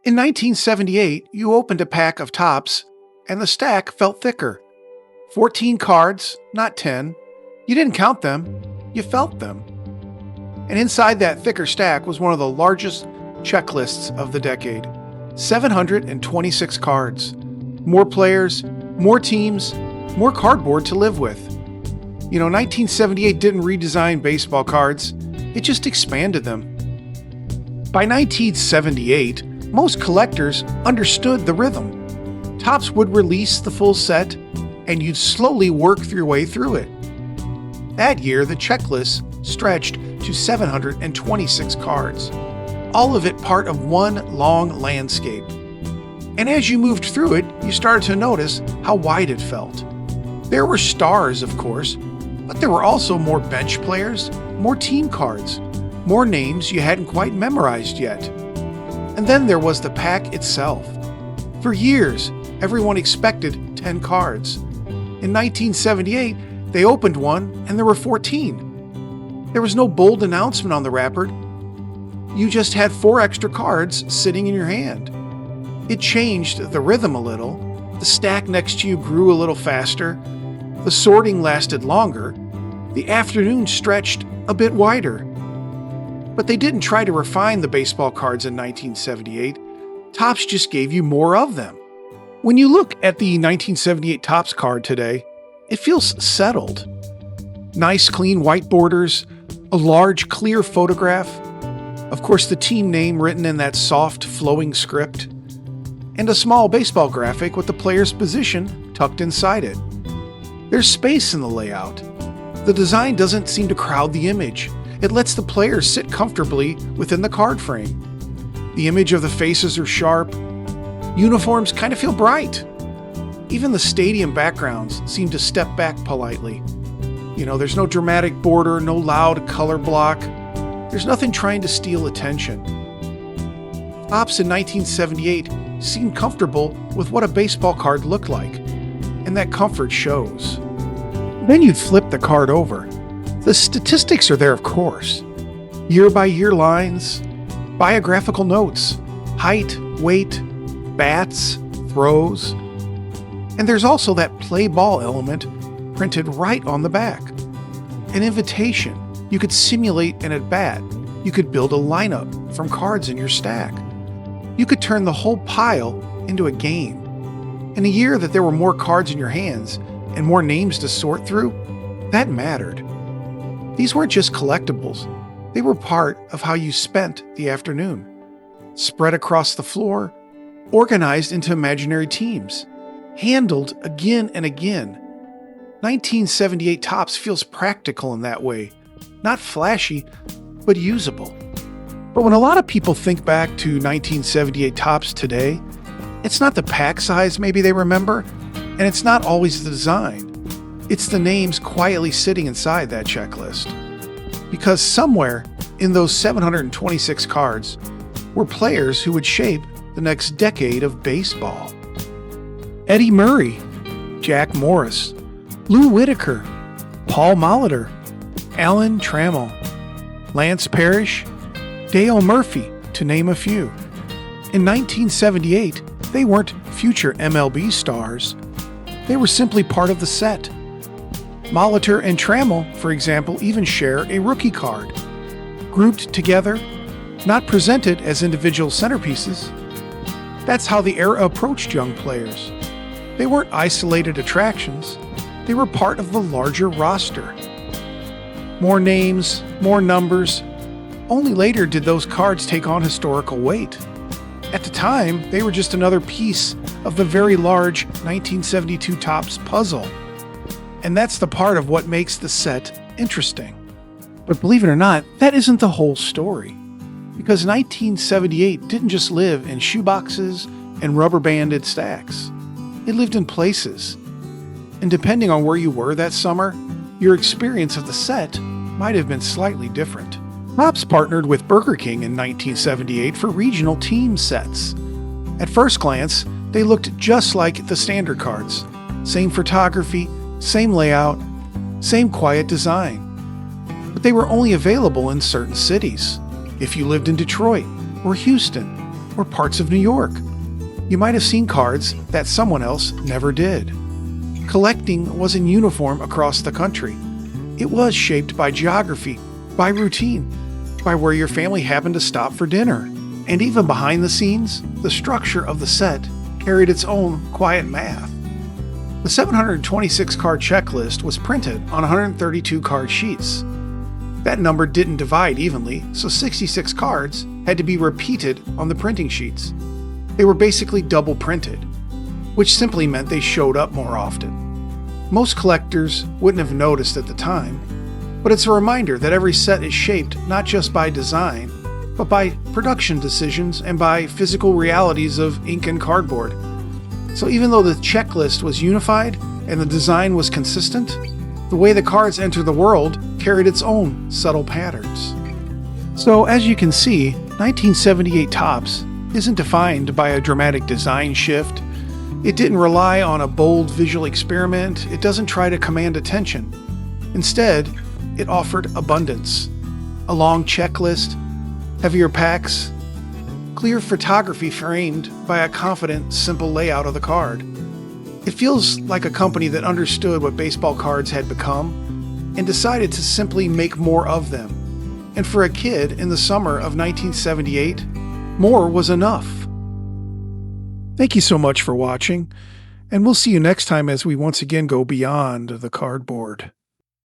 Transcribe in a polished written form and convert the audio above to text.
In 1978, you opened a pack of TOPPS, and the stack felt thicker. 14 cards, not 10. You didn't count them, you felt them. And inside that thicker stack was one of the largest checklists of the decade. 726 cards. More players, more teams, more cardboard to live with. 1978 didn't redesign baseball cards, it just expanded them. By 1978, most collectors understood the rhythm. TOPPS would release the full set, and you'd slowly work your way through it. That year, the checklist stretched to 726 cards, all of it part of one long landscape. And as you moved through it, you started to notice how wide it felt. There were stars, of course, but there were also more bench players, more team cards, more names you hadn't quite memorized yet. And then there was the pack itself. For years, everyone expected 10 cards. In 1978, they opened one and there were 14. There was no bold announcement on the wrapper. You just had 4 extra cards sitting in your hand. It changed the rhythm a little. The stack next to you grew a little faster. The sorting lasted longer. The afternoon stretched a bit wider. But they didn't try to refine the baseball cards in 1978. TOPPS just gave you more of them. When you look at the 1978 TOPPS card today, it feels settled. Nice clean white borders, a large clear photograph, of course the team name written in that soft flowing script, and a small baseball graphic with the player's position tucked inside it. There's space in the layout. The design doesn't seem to crowd the image. It lets the players sit comfortably within the card frame. The image of the faces are sharp. Uniforms kind of feel bright. Even the stadium backgrounds seem to step back politely. There's no dramatic border, no loud color block. There's nothing trying to steal attention. TOPPS in 1978 seemed comfortable with what a baseball card looked like, and that comfort shows. Then you'd flip the card over. The statistics are there, of course. Year-by-year lines, biographical notes, height, weight, bats, throws. And there's also that play ball element printed right on the back. An invitation. You could simulate an at-bat. You could build a lineup from cards in your stack. You could turn the whole pile into a game. In a year that there were more cards in your hands and more names to sort through, that mattered. These weren't just collectibles. They were part of how you spent the afternoon. Spread across the floor, organized into imaginary teams, handled again and again. 1978 TOPPS feels practical in that way. Not flashy, but usable. But when a lot of people think back to 1978 TOPPS today, it's not the pack size maybe they remember, and it's not always the design. It's the names quietly sitting inside that checklist. Because somewhere in those 726 cards were players who would shape the next decade of baseball. Eddie Murray, Jack Morris, Lou Whitaker, Paul Molitor, Alan Trammell, Lance Parrish, Dale Murphy, to name a few. In 1978, they weren't future MLB stars. They were simply part of the set. Molitor and Trammell, for example, even share a rookie card. Grouped together, not presented as individual centerpieces. That's how the era approached young players. They weren't isolated attractions. They were part of the larger roster. More names, more numbers. Only later did those cards take on historical weight. At the time, they were just another piece of the very large 1972 TOPPS puzzle. And that's the part of what makes the set interesting. But believe it or not, that isn't the whole story. Because 1978 didn't just live in shoeboxes and rubber-banded stacks. It lived in places. And depending on where you were that summer, your experience of the set might have been slightly different. TOPPS partnered with Burger King in 1978 for regional team sets. At first glance, they looked just like the standard cards. Same photography, same layout, same quiet design. But they were only available in certain cities. If you lived in Detroit or Houston, or parts of New York. You might have seen cards that someone else never did. Collecting wasn't uniform across the country. It was shaped by geography, by routine, by where your family happened to stop for dinner. And even behind the scenes, the structure of the set carried its own quiet math. The 726 card checklist was printed on 132 card sheets. That number didn't divide evenly, so 66 cards had to be repeated on the printing sheets. They were basically double printed, which simply meant they showed up more often. Most collectors wouldn't have noticed at the time, but it's a reminder that every set is shaped not just by design, but by production decisions and by physical realities of ink and cardboard. So even though the checklist was unified and the design was consistent, the way the cards enter the world carried its own subtle patterns. So as you can see, 1978 TOPPS isn't defined by a dramatic design shift. It didn't rely on a bold visual experiment. It doesn't try to command attention. Instead, it offered abundance. A long checklist, heavier packs, clear photography framed by a confident, simple layout of the card. It feels like a company that understood what baseball cards had become and decided to simply make more of them. And for a kid in the summer of 1978, more was enough. Thank you so much for watching, and we'll see you next time as we once again go beyond the cardboard.